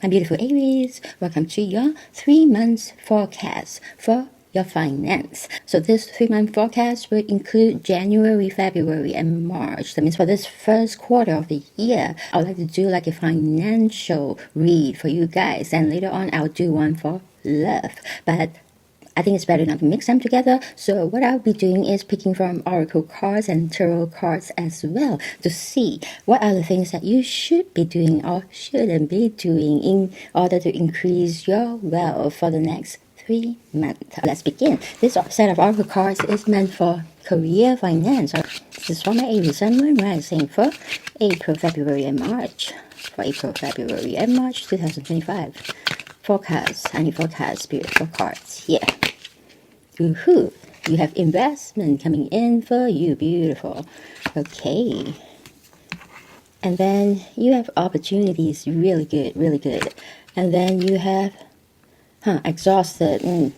My beautiful Aries, welcome to your 3 months forecast for your finance. So this 3-month forecast will include January, February, and March. That means for this first quarter of the year, I would like to do like a financial read for you guys. And later on, I'll do one for love. But I think it's better not to mix them together. So what I'll be doing is picking from oracle cards and tarot cards as well to see what are the things that you should be doing or shouldn't be doing in order to increase your wealth for the next 3 months. Let's begin. This set of oracle cards is meant for career finance. This is for my Aries Sun, Moon, Rising for April, February, and March. For April, February, and March 2025. Forecast, any forecast, beautiful cards here. Woohoo! You have investment coming in for you, beautiful. Okay. And then you have opportunities, really good, really good. And then you have, exhausted,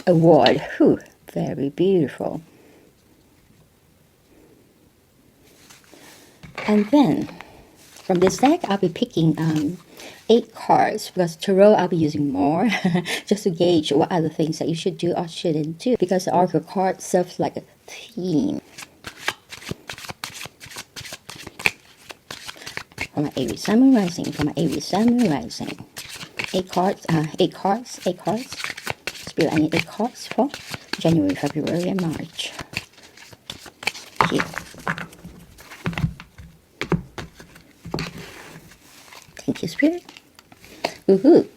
award, very beautiful. And then, from this deck, I'll be picking 8 cards because tarot I'll be using more just to gauge what are the things that you should do or shouldn't do, because the oracle card serves like a theme. For my Aries Sun, Moon, Rising, for my Aries Sun, Moon, Rising. 8 cards, 8 cards. Spirit, I need 8 cards for January, February, and March. Here. Thank you, Spirit. Woohoo!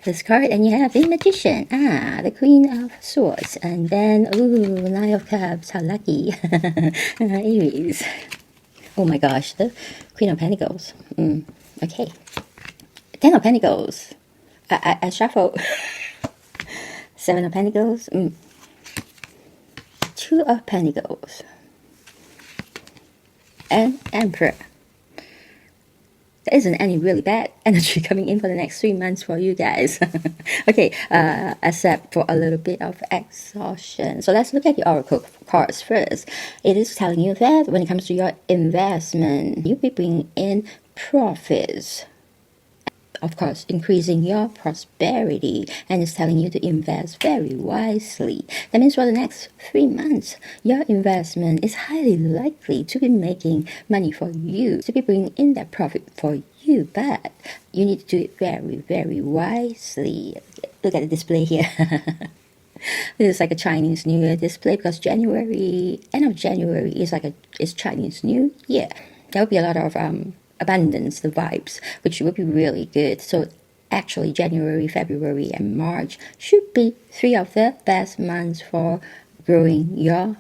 This card, and you have the Magician, the Queen of Swords, and then, 9 of Cups, how lucky. Aries. Oh my gosh, the Queen of Pentacles. Okay. 10 of Pentacles. I shuffle. 7 of Pentacles. 2 of Pentacles. And Emperor. There isn't any really bad energy coming in for the next 3 months for you guys. Okay, except for a little bit of exhaustion. So let's look at the oracle cards first. It is telling you that when it comes to your investment, you'll be bringing in profits. Of course, increasing your prosperity, and it's telling you to invest very wisely. That means for the next 3 months, your investment is highly likely to be making money for you, to be bringing in that profit for you, but you need to do it very, very wisely. Look at the display here. This is like a Chinese New Year display because January, end of January is Chinese New Year. There will be a lot of abundance, the vibes, which will be really good. So actually January, February, and March should be 3 of the best months for growing your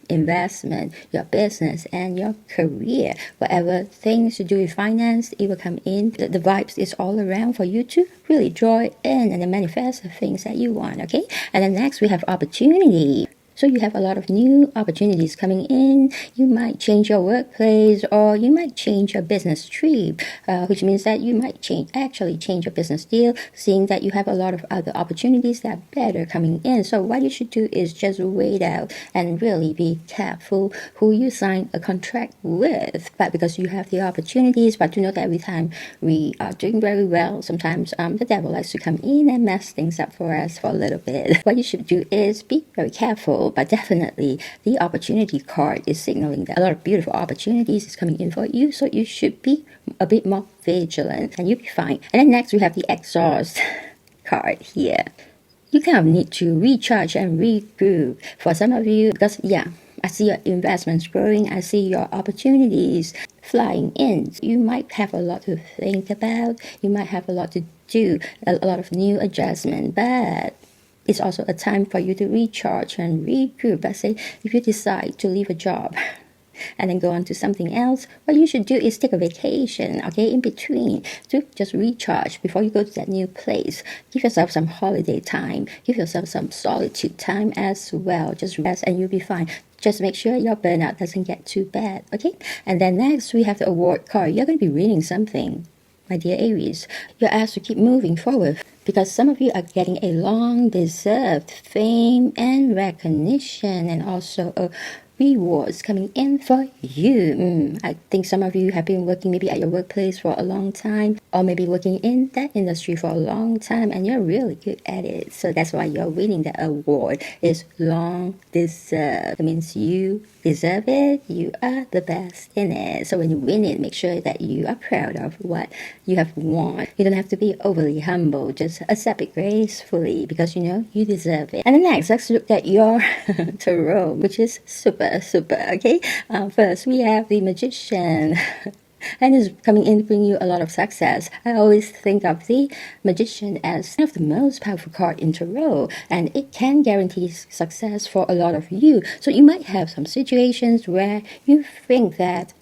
investment, your business, and your career. Whatever things to do with finance, it will come in. The vibes is all around for you to really draw it in and then manifest the things that you want. Okay, and then next we have opportunity. So you have a lot of new opportunities coming in. You might change your workplace, or you might change your business trip, which means that you might actually change your business deal, seeing that you have a lot of other opportunities that are better coming in. So what you should do is just wait out and really be careful who you sign a contract with. But because you have the opportunities, but to know that every time we are doing very well, sometimes the devil likes to come in and mess things up for us for a little bit. What you should do is be very careful. But definitely the opportunity card is signaling that a lot of beautiful opportunities is coming in for you, so you should be a bit more vigilant and you'll be fine. And then next we have the exhaust card here. You kind of need to recharge and regroup for some of you, because I see your investments growing, I see your opportunities flying in. You might have a lot to think about, you might have a lot to do, a lot of new adjustment, but it's also a time for you to recharge and regroup. Let's say if you decide to leave a job and then go on to something else, what you should do is take a vacation, okay, in between, to just recharge before you go to that new place. Give yourself some holiday time, give yourself some solitude time as well. Just rest and you'll be fine. Just make sure your burnout doesn't get too bad, okay? And then next we have the award card. You're going to be reading something, my dear Aries. You're asked to keep moving forward, because some of you are getting a long-deserved fame and recognition, and also a rewards coming in for you. I think some of you have been working maybe at your workplace for a long time, or maybe working in that industry for a long time, and you're really good at it. So that's why you're winning that award. It's long deserved. It means you deserve it. You are the best in it. So when you win it, make sure that you are proud of what you have won. You don't have to be overly humble. Just accept it gracefully because you know you deserve it. And then next, let's look at your tarot, which is super, okay? First, we have the Magician. And it's coming in to bring you a lot of success. I always think of the Magician as one of the most powerful card in tarot, and it can guarantee success for a lot of you. So you might have some situations where you think that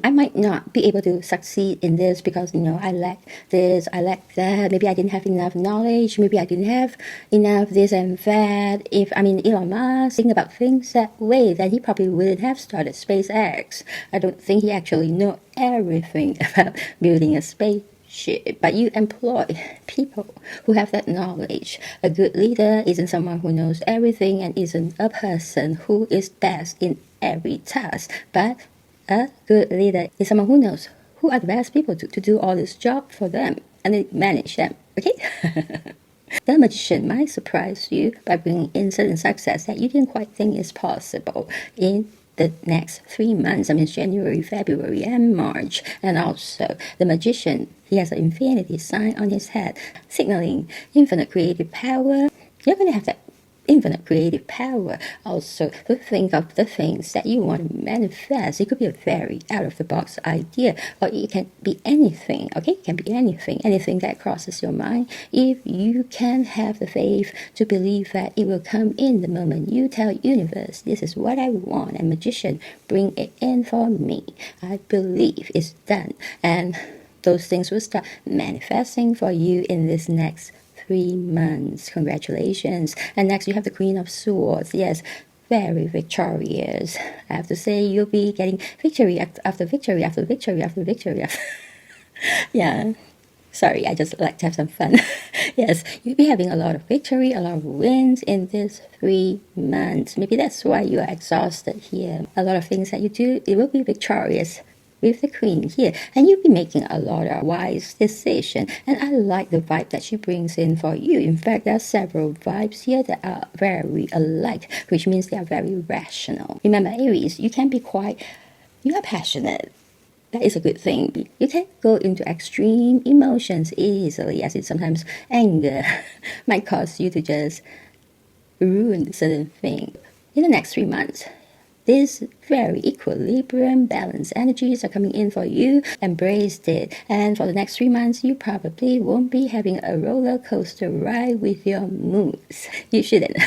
I might not be able to succeed in this because, you know, I lack this, I lack that. Maybe I didn't have enough knowledge. Maybe I didn't have enough this and that. If, Elon Musk thinking about things that way, then he probably wouldn't have started SpaceX. I don't think he actually know everything about building a spaceship. But you employ people who have that knowledge. A good leader isn't someone who knows everything and isn't a person who is best in every task, but a good leader is someone who knows who are the best people to do all this job for them and then manage them, okay? The Magician might surprise you by bringing in certain success that you didn't quite think is possible in the next 3 months. January, February, and March. And also, the Magician, he has an infinity sign on his head, signaling infinite creative power. You're going to have that infinite creative power also to think of the things that you want to manifest. It could be a very out-of-the-box idea, or it can be anything, okay? It can be anything that crosses your mind. If you can have the faith to believe that it will come in the moment you tell universe, this is what I want, and Magician, bring it in for me. I believe it's done, and those things will start manifesting for you in this next 3 months. Congratulations. And next you have the Queen of Swords. Yes, very victorious. I have to say you'll be getting victory after victory after victory after victory after yeah. Sorry, I just like to have some fun. Yes, you'll be having a lot of victory, a lot of wins in this 3 months. Maybe that's why you are exhausted here. A lot of things that you do, it will be victorious with the Queen here, and you'll be making a lot of wise decisions. And I like the vibe that she brings in for you. In fact, there are several vibes here that are very alike, which means they are very rational. Remember, Aries, you are passionate. That is a good thing. You can go into extreme emotions easily, as it sometimes anger might cause you to just ruin certain things. In the next 3 months, these very equilibrium, balanced energies are coming in for you. Embrace it. And for the next 3 months, you probably won't be having a roller coaster ride with your moods. You shouldn't.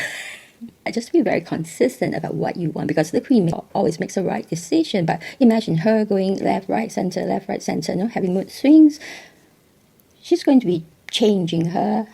Just be very consistent about what you want, because the Queen always makes the right decision. But imagine her going left, right, center, having mood swings. She's going to be changing her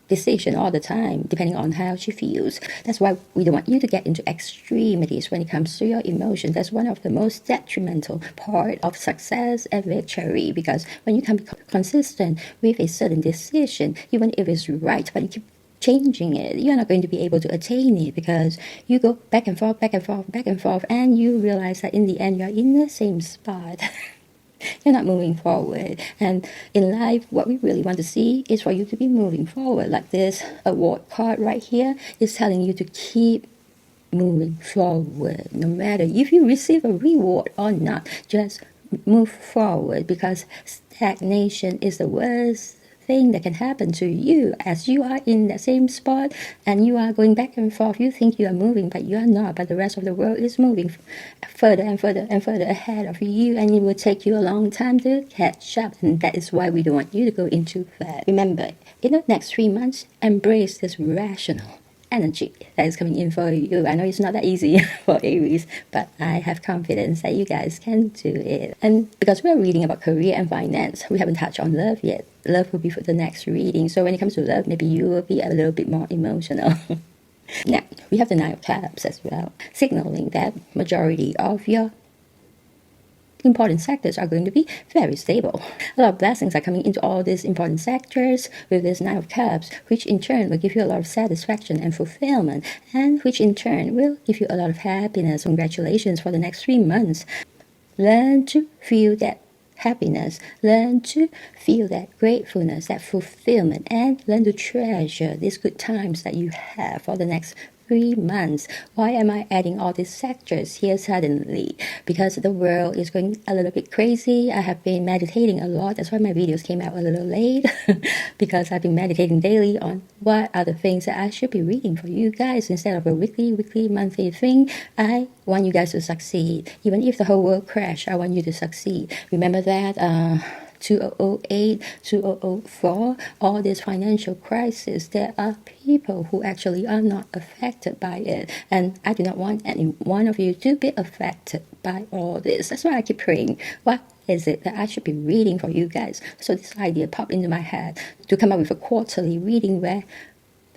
decision all the time, depending on how she feels. That's why we don't want you to get into extremities when it comes to your emotions. That's one of the most detrimental part of success and victory, because when you can be consistent with a certain decision, even if it's right, but you keep changing it, you're not going to be able to attain it, because you go back and forth, and you realize that in the end you're in the same spot. You're not moving forward. And in life, what we really want to see is for you to be moving forward. Like this award card right here is telling you to keep moving forward. No matter if you receive a reward or not, just move forward, because stagnation is the worst thing that can happen to you, as you are in the same spot and you are going back and forth. You think you are moving, but you are not. But the rest of the world is moving further and further ahead of you, and it will take you a long time to catch up. And that is why we don't want you to go into that. Remember, in the next 3 months, embrace this rational energy that is coming in for you. I know it's not that easy for Aries, but I have confidence that you guys can do it. And because we're reading about career and finance, we haven't touched on love yet. Love will be for the next reading. So when it comes to love, maybe you will be a little bit more emotional. Now, we have the Nine of Cups as well, signaling that majority of your important sectors are going to be very stable. A lot of blessings are coming into all these important sectors with this Nine of Cups, which in turn will give you a lot of satisfaction and fulfillment, and which in turn will give you a lot of happiness. Congratulations for the next 3 months. Learn to feel that happiness, learn to feel that gratefulness, that fulfillment, and learn to treasure these good times that you have for the next 3 months. Why am I adding all these sectors here suddenly? Because the world is going a little bit crazy. I have been meditating a lot. That's why my videos came out a little late because I've been meditating daily on what are the things that I should be reading for you guys instead of a weekly, monthly thing. I want you guys to succeed. Even if the whole world crash, I want you to succeed. Remember that 2008, 2004, all this financial crisis, there are people who actually are not affected by it. And I do not want any one of you to be affected by all this. That's why I keep praying. What is it that I should be reading for you guys? So this idea popped into my head to come up with a quarterly reading where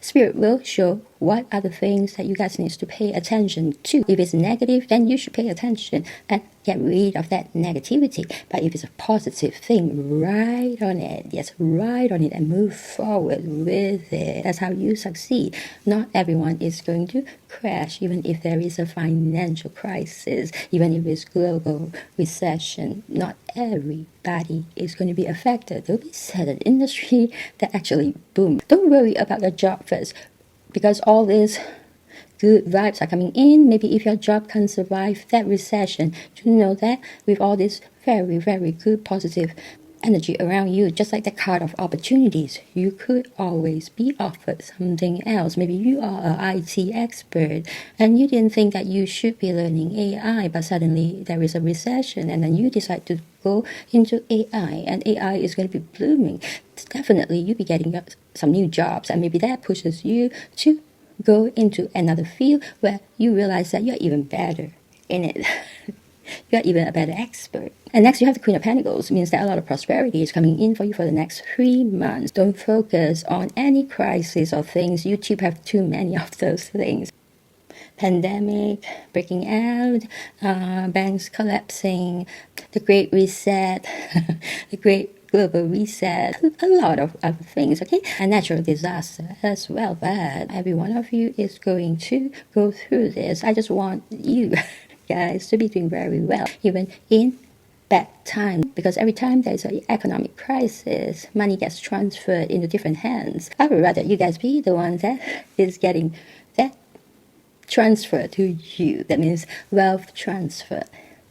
Spirit will show what are the things that you guys need to pay attention to. If it's negative, then you should pay attention and get rid of that negativity. But if it's a positive thing, ride on it. Yes, ride on it and move forward with it. That's how you succeed. Not everyone is going to crash, even if there is a financial crisis, even if it's global recession. Not everybody is going to be affected. There'll be certain industry that actually boom. Don't worry about your job first, because all these good vibes are coming in. Maybe if your job can survive that recession, you know that with all this very, very good positive energy around you, just like the card of opportunities, you could always be offered something else. Maybe you are an IT expert and you didn't think that you should be learning AI, but suddenly there is a recession and then you decide to go into AI, and AI is going to be blooming. Definitely you'll be getting some new jobs, and maybe that pushes you to go into another field where you realize that you're even better in it. You're even a better expert. And next you have the Queen of Pentacles. It means that a lot of prosperity is coming in for you for the next 3 months. Don't focus on any crisis or things. YouTube have too many of those things. Pandemic breaking out, banks collapsing, the Great Reset, the Great Global Reset, a lot of other things, okay? A natural disaster as well, but every one of you is going to go through this. I just want you guys to be doing very well, even in bad time, because every time there's an economic crisis, money gets transferred into different hands. I would rather you guys be the one that is getting that transfer to you. That means wealth transfer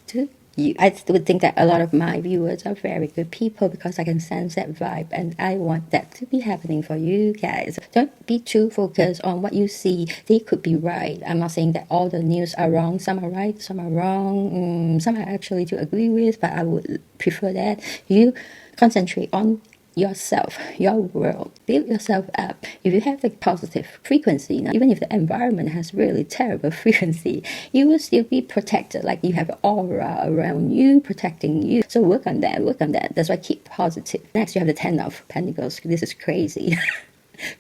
to you. I would think that a lot of my viewers are very good people because I can sense that vibe, and I want that to be happening for you guys. Don't be too focused on what you see. They could be right. I'm not saying that all the news are wrong. Some are right, some are wrong. Some I actually do agree with, but I would prefer that you concentrate on yourself, your world. Build yourself up. If you have the positive frequency, now, even if the environment has really terrible frequency, you will still be protected. Like you have an aura around you protecting you. So work on that, work on that. That's why keep positive. Next, you have the Ten of Pentacles. This is crazy.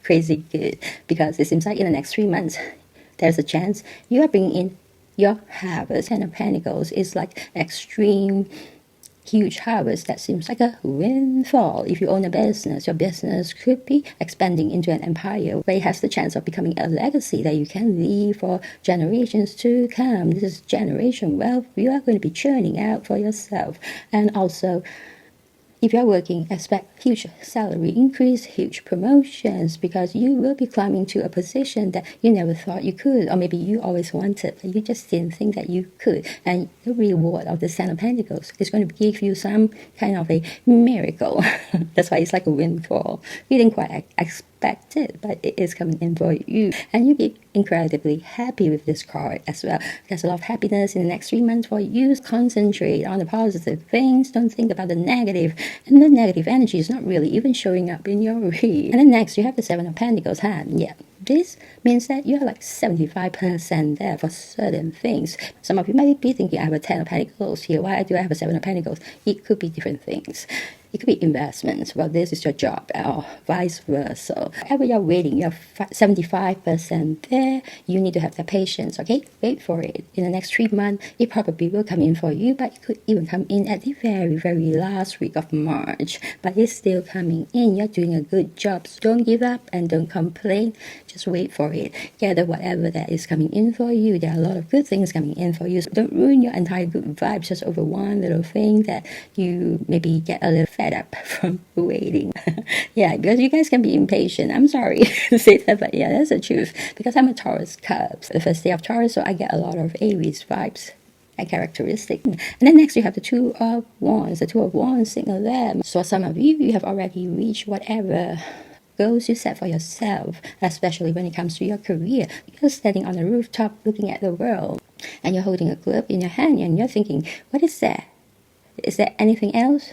Crazy good. Because it seems like in the next 3 months, there's a chance you are bringing in your harvest. Ten of Pentacles is like extreme huge harvest that seems like a windfall. If you own a business, your business could be expanding into an empire where it has the chance of becoming a legacy that you can leave for generations to come. This is generation wealth you are going to be churning out for yourself. And also, if you're working, expect huge salary increase, huge promotions, because you will be climbing to a position that you never thought you could, or maybe you always wanted, but you just didn't think that you could. And the reward of the Ten of Pentacles is going to give you some kind of a miracle. That's why it's like a windfall. You didn't quite expect it, but it is coming in for you. And you'll be incredibly happy with this card as well. There's a lot of happiness in the next 3 months for you. Concentrate on the positive things. Don't think about the negative. And the negative energy is not really even showing up in your read. And then next, you have the Seven of Pentacles hand. Yeah, this means that you're like 75% there for certain things. Some of you might be thinking, I have a Ten of Pentacles here. Why do I have a Seven of Pentacles? It could be different things. It could be investments. Well, this is your job, or vice versa. Wherever you're waiting, you're 75% there. You need to have the patience, okay? Wait for it. In the next 3 months, it probably will come in for you, but it could even come in at the very, very last week of March. But it's still coming in. You're doing a good job. So don't give up and don't complain. Just wait for it. Gather whatever that is coming in for you. There are a lot of good things coming in for you. So don't ruin your entire good vibes just over one little thing that you maybe get a little fed up from waiting. Yeah, because you guys can be impatient. I'm sorry to say that, but yeah, that's the truth. Because I'm a Taurus Cubs, the first day of Taurus, so I get a lot of Aries vibes and characteristic. And then next you have the Two of Wands. The Two of Wands signal them. So some of you, you have already reached whatever goals you set for yourself, especially when it comes to your career. You're standing on a rooftop looking at the world, and you're holding a globe in your hand, and you're thinking, what is that? Is there anything else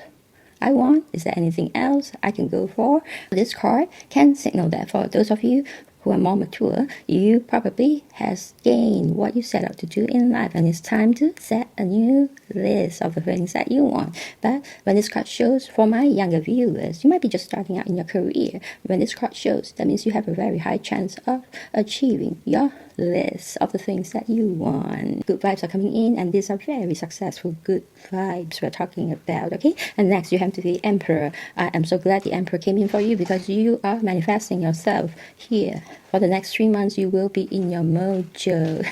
I want? Is there anything else I can go for? This card can signal that for those of you who are more mature, you probably has gained what you set out to do in life, and it's time to set a new list of the things that you want. But when this card shows, for my younger viewers, you might be just starting out in your career. When this card shows, that means you have a very high chance of achieving your list of the things that you want. Good vibes are coming in, and these are very successful good vibes we're talking about, okay? And next you have to the Emperor. I am so glad the Emperor came in for you, because you are manifesting yourself here. For the next 3 months, you will be in your mojo,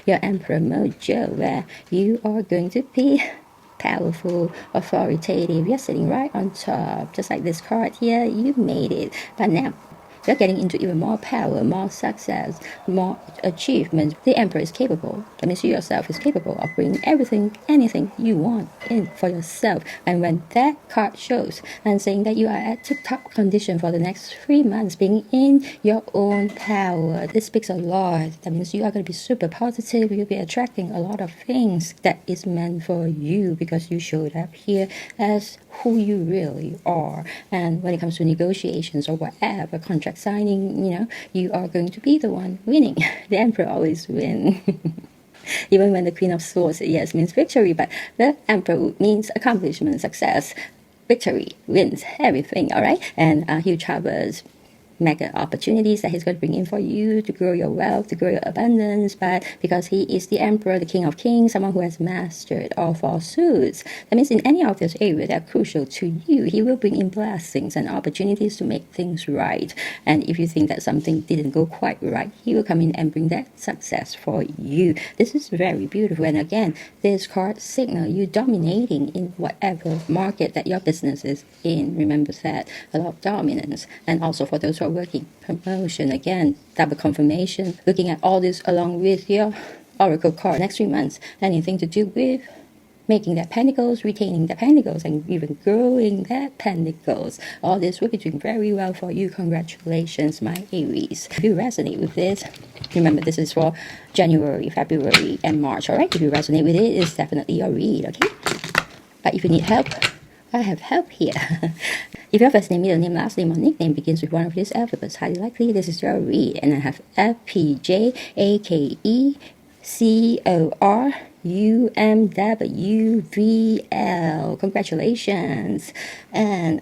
your Emperor mojo, where you are going to be powerful, authoritative. You're sitting right on top, just like this card here. You made it. But now you're getting into even more power, more success, more achievement. The Emperor is capable. That means you yourself is capable of bringing everything, anything you want in for yourself. And when that card shows and saying that you are at tip-top condition for the next 3 months, being in your own power, this speaks a lot. That means you are going to be super positive. You'll be attracting a lot of things that is meant for you, because you showed up here as who you really are. And when it comes to negotiations or whatever, contract signing, you are going to be the one winning. The Emperor always wins. Even when the Queen of Swords, yes, means victory, but the Emperor means accomplishment, success, victory, wins everything, all right? And huge harvest, mega opportunities that he's going to bring in for you to grow your wealth, to grow your abundance. But because he is the Emperor, the King of Kings, someone who has mastered all four suits, that means in any of those areas that are crucial to you, he will bring in blessings and opportunities to make things right. And if you think that something didn't go quite right, he will come in and bring that success for you. This is very beautiful. And again, this card signal you dominating in whatever market that your business is in. Remember that, a lot of dominance. And also for those who are working, promotion, again, double confirmation. Looking at all this along with your oracle card. Next 3 months, anything to do with making that pentacles, retaining the pentacles, and even growing that pentacles. All this will be doing very well for you. Congratulations, my Aries. If you resonate with this, remember this is for January, February, and March, all right? If you resonate with it, it's definitely your read, okay? But if you need help, I have help here. If your first name, middle name, last name, or nickname begins with one of these alphabets, highly likely this is your read. And I have FPJAKECORUMWVL. Congratulations. And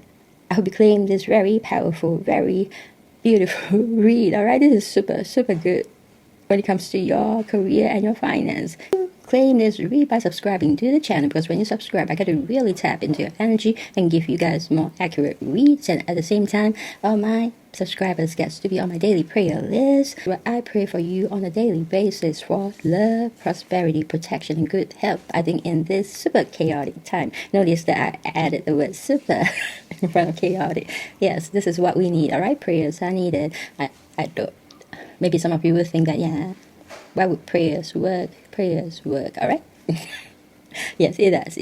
I hope you claim this very powerful, very beautiful read. All right, this is super, super good when it comes to your career and your finance. Claim this read by subscribing to the channel, because when you subscribe, I get to really tap into your energy and give you guys more accurate reads. And at the same time, all my subscribers gets to be on my daily prayer list, where I pray for you on a daily basis for love, prosperity, protection, and good health. I think in this super chaotic time, notice that I added the word super in front of chaotic. Yes, this is what we need, all right? Prayers are needed. I don't. Maybe some of you will think that, yeah, why would prayers work? Prayers work, all right? Yes, it does.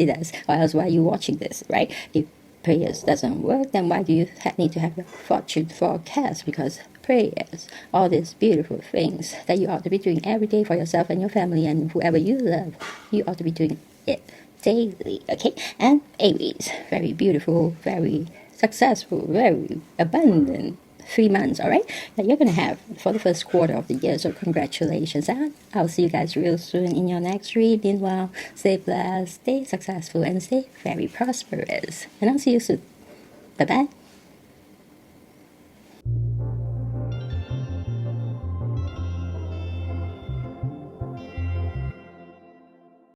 Or else why are you watching this, right? If prayers doesn't work, then why do you need to have a fortune forecast? Because prayers, all these beautiful things that you ought to be doing every day for yourself and your family and whoever you love, you ought to be doing it daily, okay? And Aries, very beautiful, very successful, very abundant 3 months, all right, that you're going to have for the first quarter of the year. So congratulations. And I'll see you guys real soon in your next read. Meanwhile, stay blessed, stay successful, and stay very prosperous. And I'll see you soon. Bye bye.